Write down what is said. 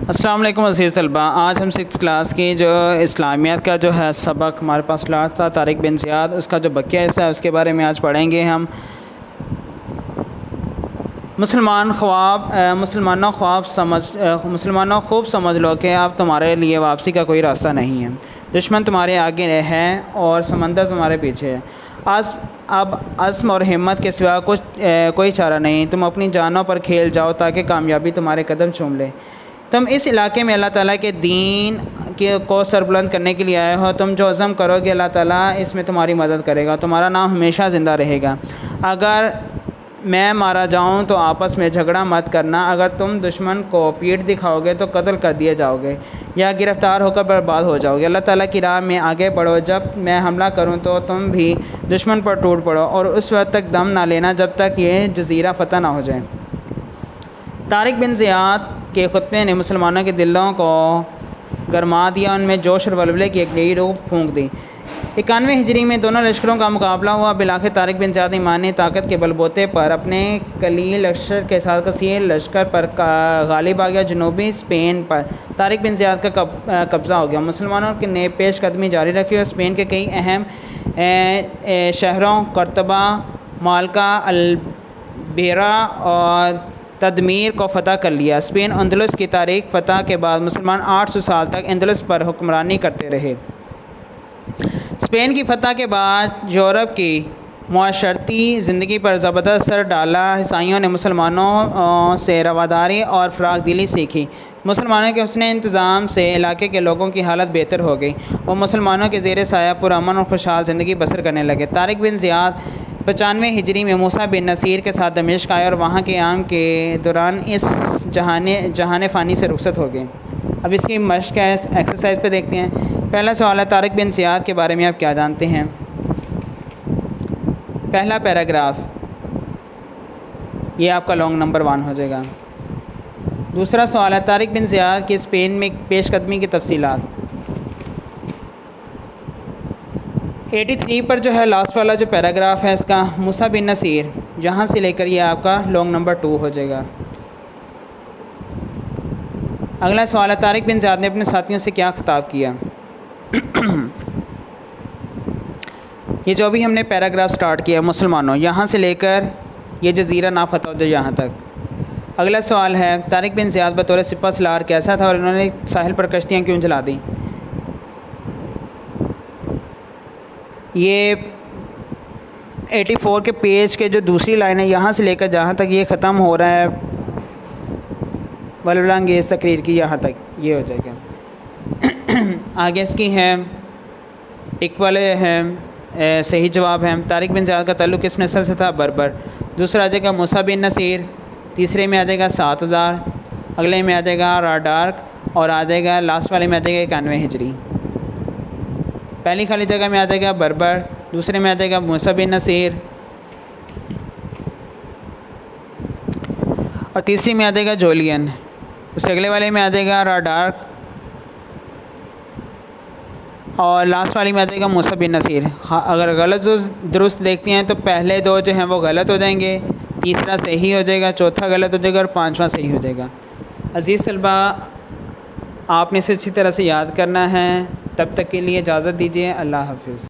السلام علیکم عزیز طلبہ، آج ہم 6 کلاس کی جو اسلامیات کا جو ہے سبق ہمارے پاس لاٹ تھا طارق بن زیاد، اس کا جو بقیہ حصہ ہے اس کے بارے میں آج پڑھیں گے ہم۔ مسلمانوں خوب سمجھ لو کہ اب تمہارے لیے واپسی کا کوئی راستہ نہیں ہے، دشمن تمہارے آگے ہے اور سمندر تمہارے پیچھے ہے۔ اب عزم اور ہمت کے سوا کوئی چارہ نہیں، تم اپنی جانوں پر کھیل جاؤ تاکہ کامیابی تمہارے قدم چوم لے۔ تم اس علاقے میں اللہ تعالیٰ کے دین کو سربلند کرنے کے لیے آئے ہو، تم جو عزم کرو گے اللہ تعالیٰ اس میں تمہاری مدد کرے گا، تمہارا نام ہمیشہ زندہ رہے گا۔ اگر میں مارا جاؤں تو آپس میں جھگڑا مت کرنا، اگر تم دشمن کو پیٹھ دکھاؤ گے تو قتل کر دیے جاؤ گے یا گرفتار ہو کر برباد ہو جاؤ گے۔ اللہ تعالیٰ کی راہ میں آگے بڑھو، جب میں حملہ کروں تو تم بھی دشمن پر ٹوٹ پڑو اور اس وقت تک دم نہ لینا جب تک یہ جزیرہ فتح نہ ہو جائے۔ طارق بن زیاد کے خطبے نے مسلمانوں کے دلوں کو گرما دیا، ان میں جوش اور ولولے کی ایک نئی روح پھونک دی۔ 91 ہجری میں دونوں لشکروں کا مقابلہ ہوا۔ بالآخر طارق بن زیاد ایمانی طاقت کے بل بوتے پر اپنے قلیل لشکر کے ساتھ کثیر لشکر پر غالب آ گیا۔ جنوبی اسپین پر طارق بن زیاد کا قبضہ ہو گیا۔ مسلمانوں نے پیش قدمی جاری رکھی اور اسپین کے کئی اہم شہروں قرطبہ، مالکا، البیرا اور تدمیر کو فتح کر لیا۔ اسپین اندلس کی تاریخ فتح کے بعد مسلمان 800 سال تک اندلس پر حکمرانی کرتے رہے۔ اسپین کی فتح کے بعد یورپ کی معاشرتی زندگی پر زبردست اثر ڈالا۔ عیسائیوں نے مسلمانوں سے رواداری اور فراخ دلی سیکھی۔ مسلمانوں کے حسن انتظام سے علاقے کے لوگوں کی حالت بہتر ہو گئی، وہ مسلمانوں کے زیر سایہ پرامن اور خوشحال زندگی بسر کرنے لگے۔ طارق بن زیاد 95 ہجری میں موسیٰ بن نصیر کے ساتھ دمشق آئے اور وہاں قیام کے دوران اس جہان فانی سے رخصت ہو گئے۔ اب اس کی مشق ایکسرسائز پہ دیکھتے ہیں۔ پہلا سوال ہے، طارق بن زیاد کے بارے میں آپ کیا جانتے ہیں؟ پہلا پیراگراف یہ آپ کا لانگ نمبر 1 ہو جائے گا۔ دوسرا سوال ہے، طارق بن زیاد کی اسپین میں پیش قدمی کی تفصیلات۔ 83 پر جو ہے لاسٹ والا جو پیراگراف ہے اس کا موسیٰ بن نصیر، یہاں سے لے کر یہ آپ کا لانگ نمبر 2 ہو جائے گا۔ اگلا سوال ہے، طارق بن زیاد نے اپنے ساتھیوں سے کیا خطاب کیا؟ یہ جو بھی ہم نے پیراگراف سٹارٹ کیا مسلمانوں، یہاں سے لے کر یہ جزیرہ نا فتح ہو جائے یہاں تک۔ اگلا سوال ہے، طارق بن زیاد بطور سپہ سالار کیسا تھا اور انہوں نے ساحل پر کشتیاں کیوں جلا دیں؟ یہ 84 کے پیج کے جو دوسری لائن ہے یہاں سے لے کر جہاں تک یہ ختم ہو رہا ہے ولولہ انگیز تقریر کی، یہاں تک یہ ہو جائے گا۔ آگے اس کی ہے ٹک والے ہیں صحیح جواب ہے۔ طارق بن زیاد کا تعلق کس نسل سے تھا؟ بربر۔ دوسرا آ جائے گا موسیٰ بن نصیر، تیسرے میں آ جائے گا 7000، اگلے میں آ جائے گا راڈارک اور آ جائے گا لاسٹ والے میں آ جائے گا 91 ہجری۔ پہلی خالی جگہ میں آ جائے گا بربر، دوسرے میں آ جائے گا موسیٰ بن نصیر اور تیسری میں آ جائے گا جولین، اس سے اگلے والے میں آ جائے گا راڈارک اور لاسٹ والی میں آ جائے گا موسیٰ بن نصیر۔ اگر غلط درست دیکھتے ہیں تو پہلے 2 جو ہیں وہ غلط ہو جائیں گے، تیسرا صحیح ہو جائے گا، چوتھا غلط ہو جائے گا اور 5واں صحیح ہو جائے گا۔ عزیز طلبہ، آپ نے اسے اچھی طرح سے یاد کرنا ہے۔ تب تک کے لیے اجازت دیجیے، اللہ حافظ۔